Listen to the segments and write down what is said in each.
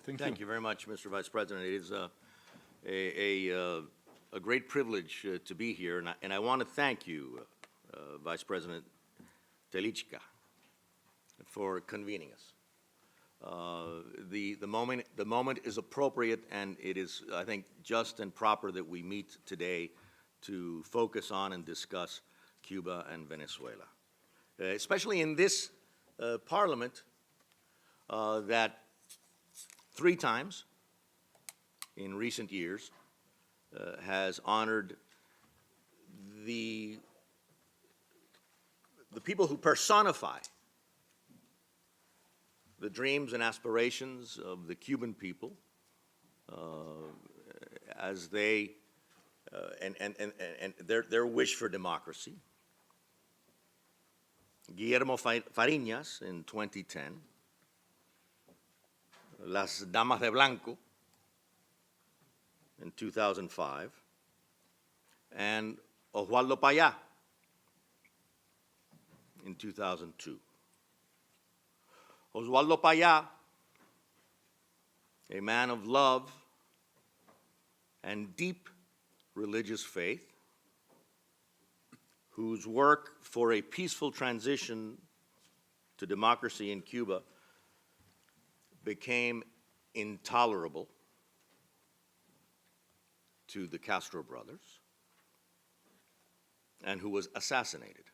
Thank you very much, Mr. Vice President. It is a great privilege to be here, and I want to thank you, Vice President Telichka, for convening us. The moment is appropriate, and it is, I think, just and proper that we meet today to focus on and discuss Cuba and Venezuela, especially in this Parliament that 3 times in recent years has honored the people who personify the dreams and aspirations of the Cuban people as they and their wish for democracy. Guillermo Fariñas in 2010, Las Damas de Blanco in 2005, and Oswaldo Payá in 2002. Oswaldo Payá, a man of love and deep religious faith, whose work for a peaceful transition to democracy in Cuba became intolerable to the Castro brothers, and who was assassinated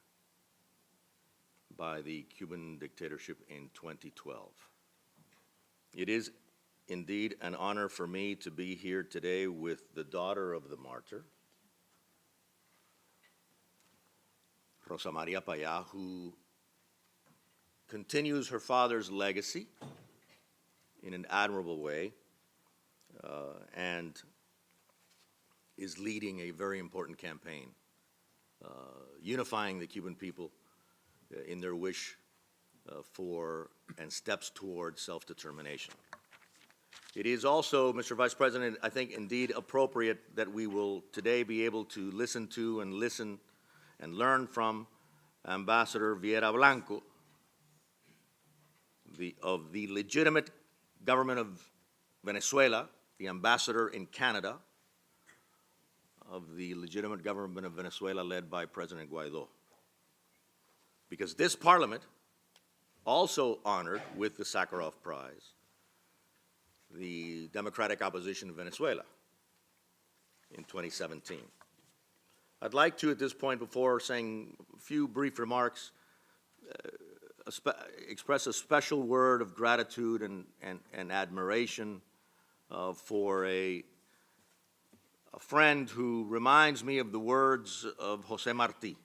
by the Cuban dictatorship in 2012. It is indeed an honor for me to be here today with the daughter of the martyr, Rosa Maria Payá, who continues her father's legacy in an admirable way and is leading a very important campaign, unifying the Cuban people in their wish for and steps toward self-determination. It is also, Mr. Vice President, I think indeed appropriate that we will today be able to listen to and learn from Ambassador Vieira Blanco of the legitimate government of Venezuela, the ambassador in Canada of the legitimate government of Venezuela led by President Guaido. Because this Parliament also honored with the Sakharov Prize the democratic opposition of Venezuela in 2017. I'd like to, at this point, before saying a few brief remarks, express a special word of gratitude and admiration for a friend who reminds me of the words of José Martí.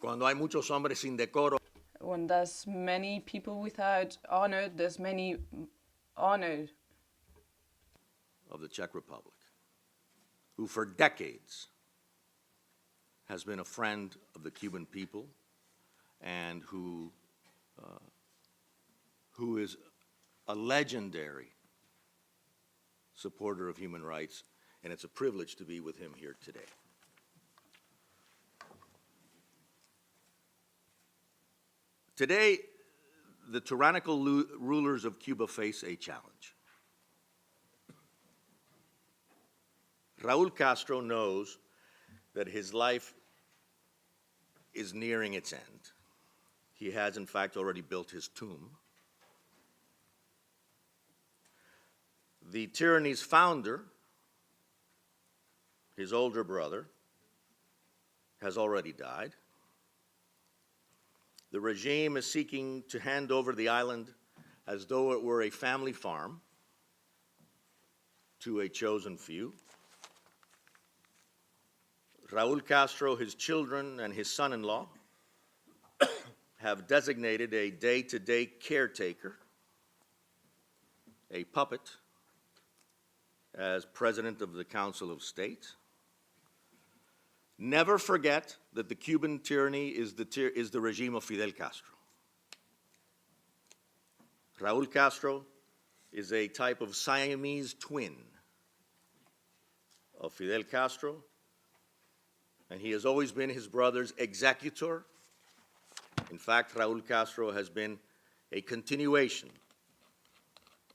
Cuando hay muchos hombres sin decoro, when there's many people without honor, there's many honored. Of the Czech Republic, who for decades has been a friend of the Cuban people and who is a legendary supporter of human rights, and it's a privilege to be with him here today. Today, the tyrannical rulers of Cuba face a challenge. Raúl Castro knows that his life is nearing its end. He has, in fact, already built his tomb. The tyranny's founder, his older brother, has already died. The regime is seeking to hand over the island as though it were a family farm to a chosen few. Raúl Castro, his children, and his son-in-law have designated a day-to-day caretaker, a puppet, as president of the Council of State. Never forget that the Cuban tyranny is the regime of Fidel Castro. Raúl Castro is a type of Siamese twin of Fidel Castro, and he has always been his brother's executor. In fact, Raúl Castro has been a continuation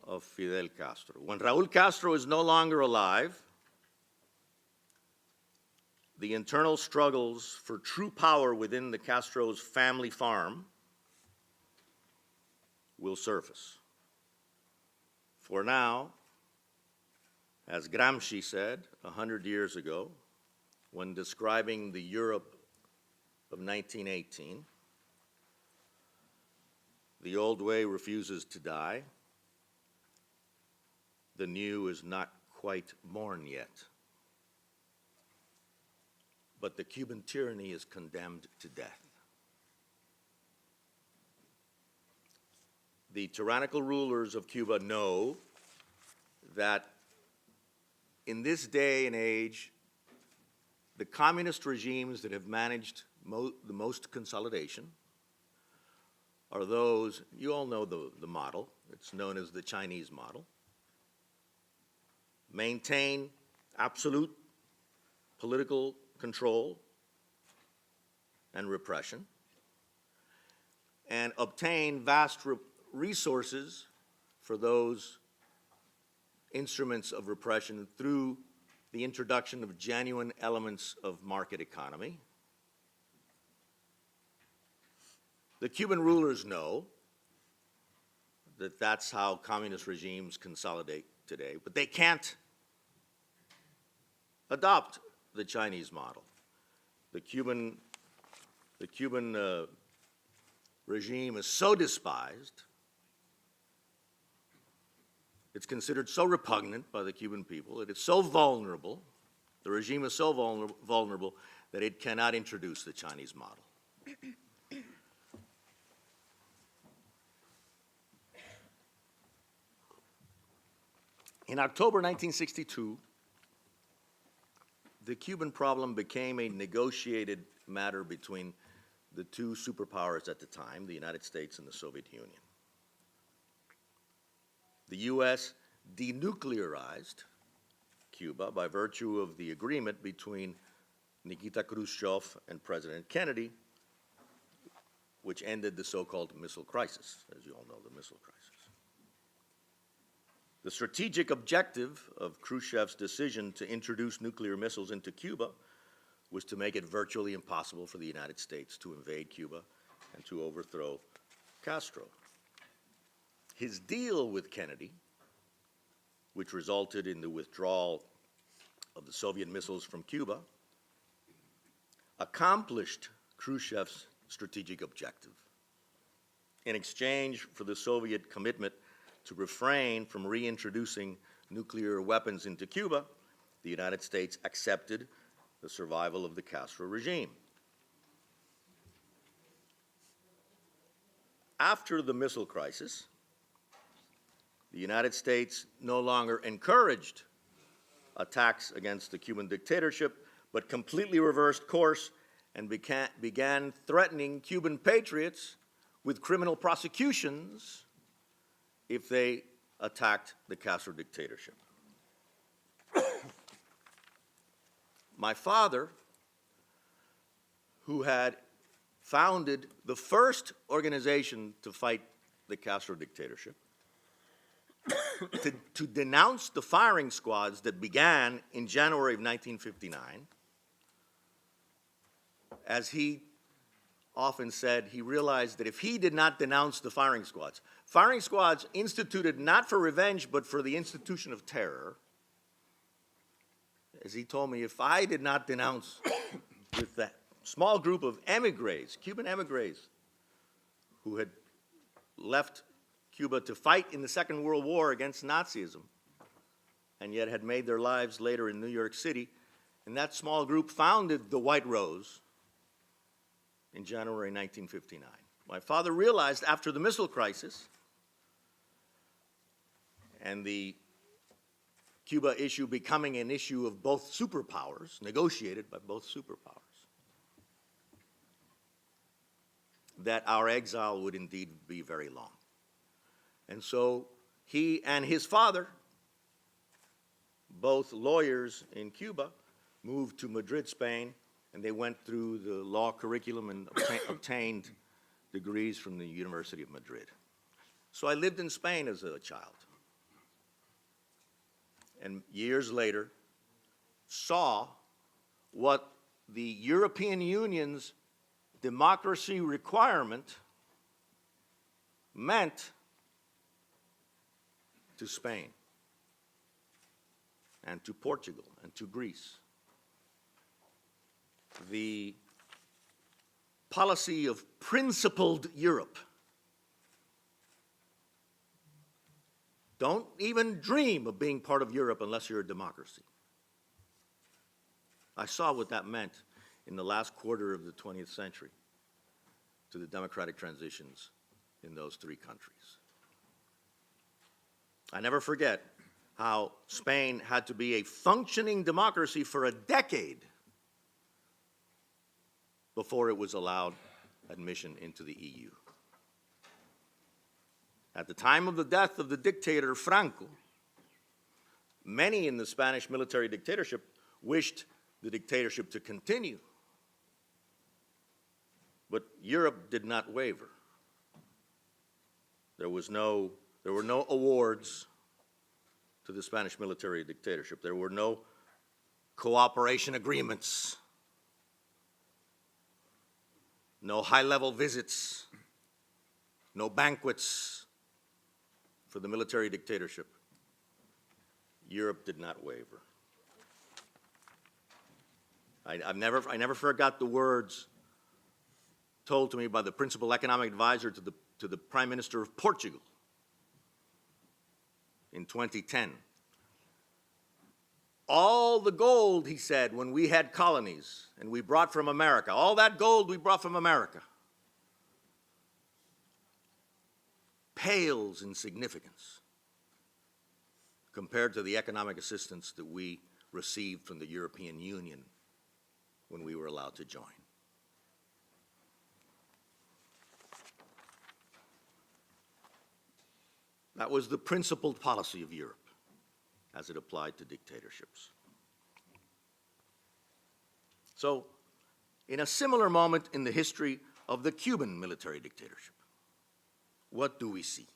of Fidel Castro. When Raúl Castro is no longer alive, the internal struggles for true power within the Castro's family farm will surface. For now, as Gramsci said 100 years ago, when describing the Europe of 1918, the old way refuses to die. The new is not quite born yet. But the Cuban tyranny is condemned to death. The tyrannical rulers of Cuba know that in this day and age, the communist regimes that have managed the most consolidation are those, you all know the model, it's known as the Chinese model. Maintain absolute political control and repression, and obtain vast resources for those instruments of repression through the introduction of genuine elements of market economy. The Cuban rulers know that that's how communist regimes consolidate today, but they can't adopt the Chinese model. The Cuban regime is so despised, it's considered so repugnant by the Cuban people, it is so vulnerable, the regime is so vulnerable that it cannot introduce the Chinese model. In October 1962, the Cuban problem became a negotiated matter between the two superpowers at the time, the United States and the Soviet Union. The U.S. denuclearized Cuba by virtue of the agreement between Nikita Khrushchev and President Kennedy, which ended the so-called missile crisis, as you all know, the missile crisis. The strategic objective of Khrushchev's decision to introduce nuclear missiles into Cuba was to make it virtually impossible for the United States to invade Cuba and to overthrow Castro. His deal with Kennedy, which resulted in the withdrawal of the Soviet missiles from Cuba, accomplished Khrushchev's strategic objective. In exchange for the Soviet commitment to refrain from reintroducing nuclear weapons into Cuba, the United States accepted the survival of the Castro regime. After the missile crisis, the United States no longer encouraged attacks against the Cuban dictatorship, but completely reversed course and began threatening Cuban patriots with criminal prosecutions if they attacked the Castro dictatorship. My father, who had founded the first organization to fight the Castro dictatorship, to denounce the firing squads that began in January of 1959, as he often said, he realized that if he did not denounce the firing squads instituted not for revenge, but for the institution of terror, as he told me, if I did not denounce with that small group of emigres, Cuban emigres, who had left Cuba to fight in the Second World War against Nazism, and yet had made their lives later in New York City, and that small group founded the White Rose in January 1959. My father realized after the missile crisis and the Cuba issue becoming an issue of both superpowers, negotiated by both superpowers, that our exile would indeed be very long. And so he and his father, both lawyers in Cuba, moved to Madrid, Spain, and they went through the law curriculum and obtained degrees from the University of Madrid. So I lived in Spain as a child. And years later, saw what the European Union's democracy requirement meant to Spain and to Portugal and to Greece. The policy of principled Europe. Don't even dream of being part of Europe unless you're a democracy. I saw what that meant in the last quarter of the 20th century to the democratic transitions in those three countries. I never forget how Spain had to be a functioning democracy for a decade before it was allowed admission into the EU. At the time of the death of the dictator Franco, many in the Spanish military dictatorship wished the dictatorship to continue. But Europe did not waver. There were no awards to the Spanish military dictatorship. There were no cooperation agreements, no high-level visits, no banquets for the military dictatorship. Europe did not waver. I never forgot the words told to me by the principal economic advisor to the Prime Minister of Portugal in 2010. All the gold, he said, when we had colonies and we brought from America, all that gold we brought from America, pales in significance compared to the economic assistance that we received from the European Union when we were allowed to join. That was the principled policy of Europe as it applied to dictatorships. So, in a similar moment in the history of the Cuban military dictatorship, what do we see?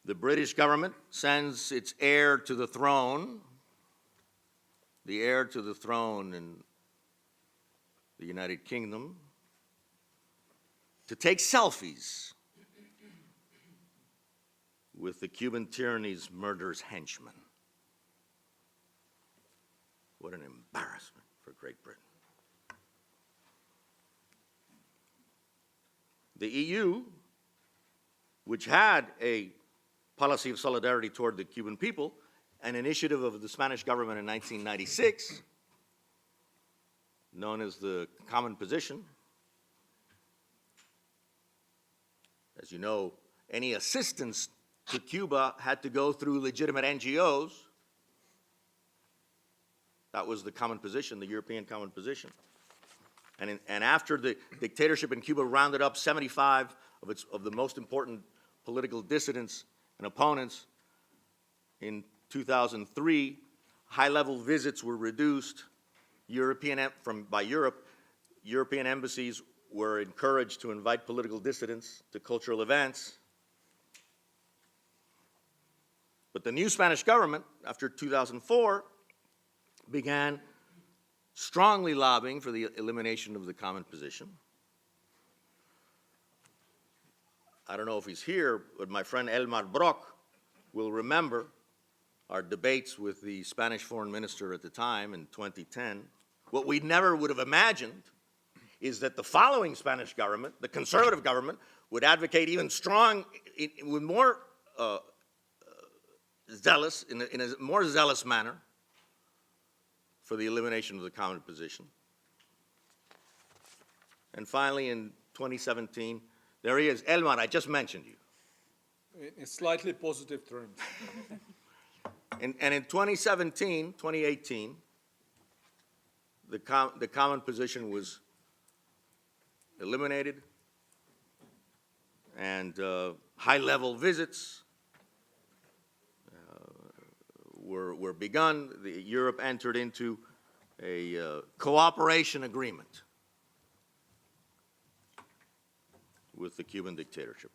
The British government sends its heir to the throne, the heir to the throne in the United Kingdom, to take selfies with the Cuban tyranny's murderous henchmen. What an embarrassment for Great Britain. The EU, which had a policy of solidarity toward the Cuban people, an initiative of the Spanish government in 1996, known as the Common Position. As you know, any assistance to Cuba had to go through legitimate NGOs. That was the common position, the European common position. And after the dictatorship in Cuba rounded up 75 of the most important political dissidents and opponents, in 2003, high-level visits were reduced. By Europe, European embassies were encouraged to invite political dissidents to cultural events. But the new Spanish government, after 2004, began strongly lobbying for the elimination of the common position. I don't know if he's here, but my friend Elmar Brock will remember our debates with the Spanish foreign minister at the time in 2010. What we never would have imagined is that the following Spanish government, the conservative government, would advocate even with more zealous, in a more zealous manner, for the elimination of the common position. And finally, in 2017, there he is. Elmar, I just mentioned you. In slightly positive terms. And in 2018, the common position was eliminated, and high-level visits were begun. Europe entered into a cooperation agreement. with the Cuban dictatorship.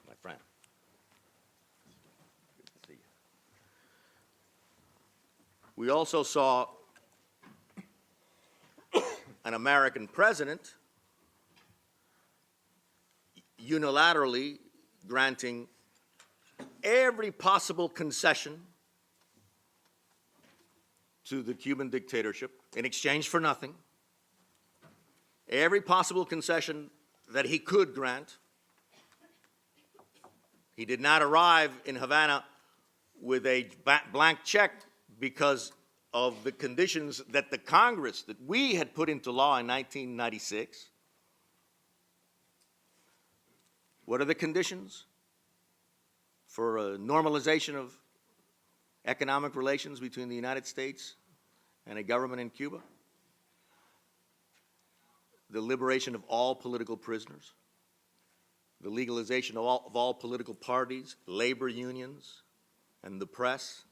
My friend. Good to see you. We also saw an American president unilaterally granting every possible concession to the Cuban dictatorship in exchange for nothing, every possible concession that he could grant. He did not arrive in Havana with a blank check because of the conditions that the Congress, that we had put into law in 1996. What are the conditions for a normalization of economic relations between the United States and a government in Cuba? The liberation of all political prisoners, the legalization of all political parties, labor unions, and the press,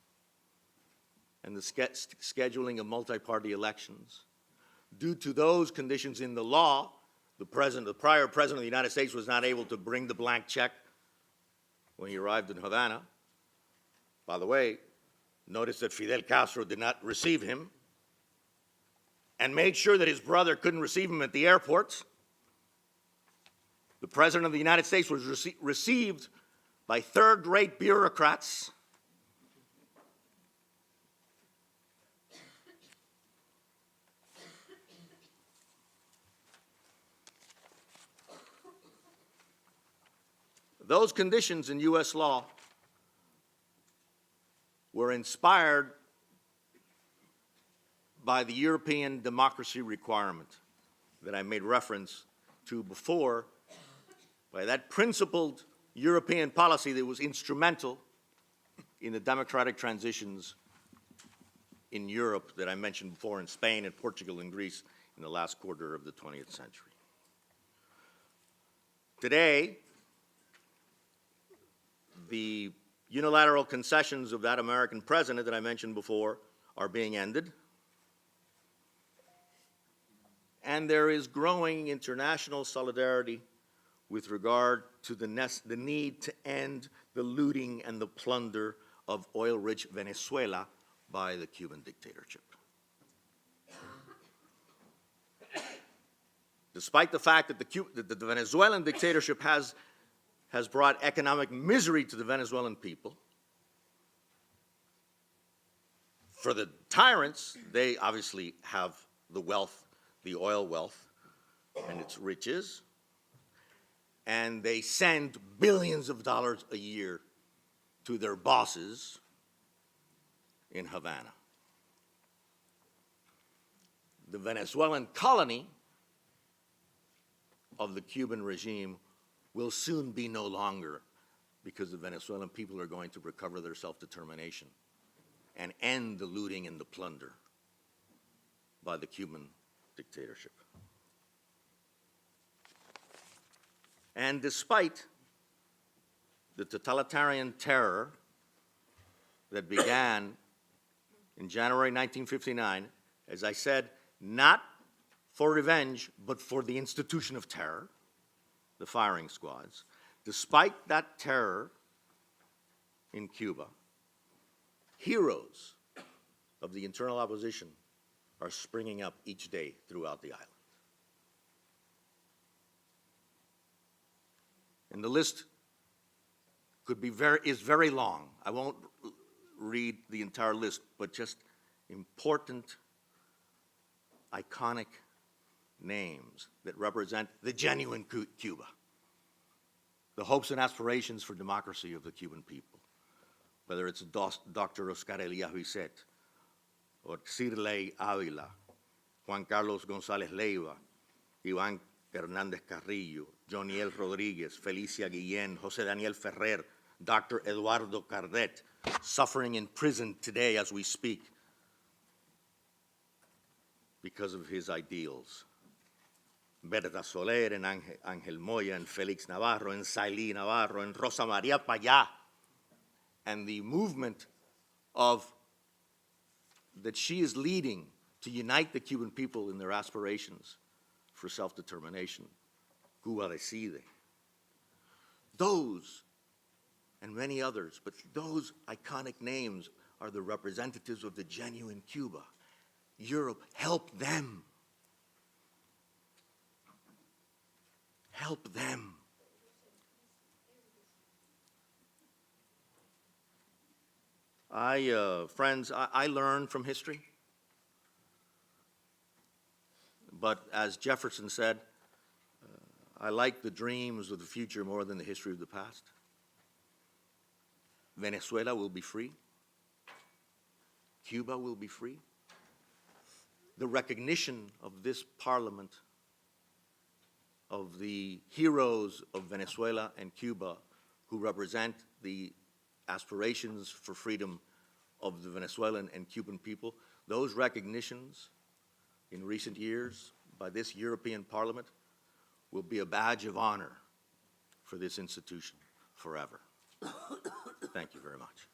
and the scheduling of multi-party elections. Due to those conditions in the law, the prior president of the United States was not able to bring the blank check when he arrived in Havana. By the way, notice that Fidel Castro did not receive him and made sure that his brother couldn't receive him at the airport. The President of the United States was received by third-rate bureaucrats. Those conditions in U.S. law were inspired by the European democracy requirement that I made reference to before, by that principled European policy that was instrumental in the democratic transitions in Europe that I mentioned before, in Spain and Portugal and Greece in the last quarter of the 20th century. Today, the unilateral concessions of that American president that I mentioned before are being ended. And there is growing international solidarity with regard to the need to end the looting and the plunder of oil-rich Venezuela by the Cuban dictatorship. Despite the fact that the Venezuelan dictatorship has brought economic misery to the Venezuelan people, for the tyrants, they obviously have the wealth, the oil wealth, and its riches, and they send billions of dollars a year to their bosses in Havana. The Venezuelan colony of the Cuban regime will soon be no longer, because the Venezuelan people are going to recover their self-determination and end the looting and the plunder by the Cuban dictatorship. And despite the totalitarian terror that began in January 1959, as I said, not for revenge, but for the institution of terror, the firing squads, despite that terror in Cuba, heroes of the internal opposition are springing up each day throughout the island. And the list is very long. I won't read the entire list, but just important, iconic names that represent the genuine Cuba, the hopes and aspirations for democracy of the Cuban people, whether it's Dr. Oscar Elias Bisset, or Cirlei Ávila, Juan Carlos González Leiva, Iván Hernández Carrillo, Joniel Rodríguez, Felicia Guillén, José Daniel Ferrer, Dr. Eduardo Cardet, suffering in prison today as we speak because of his ideals. Berta Soler, en Ángel Moya, en Félix Navarro, en Sailí Navarro, en Rosa María Payá, and the movement that she is leading to unite the Cuban people in their aspirations for self-determination. Cuba decide. Those and many others, but those iconic names are the representatives of the genuine Cuba. Europe, help them. Help them. Friends, I learn from history. But as Jefferson said, I like the dreams of the future more than the history of the past. Venezuela will be free. Cuba will be free. The recognition of this parliament, of the heroes of Venezuela and Cuba who represent the aspirations for freedom of the Venezuelan and Cuban people, those recognitions in recent years by this European Parliament will be a badge of honor for this institution forever. Thank you very much.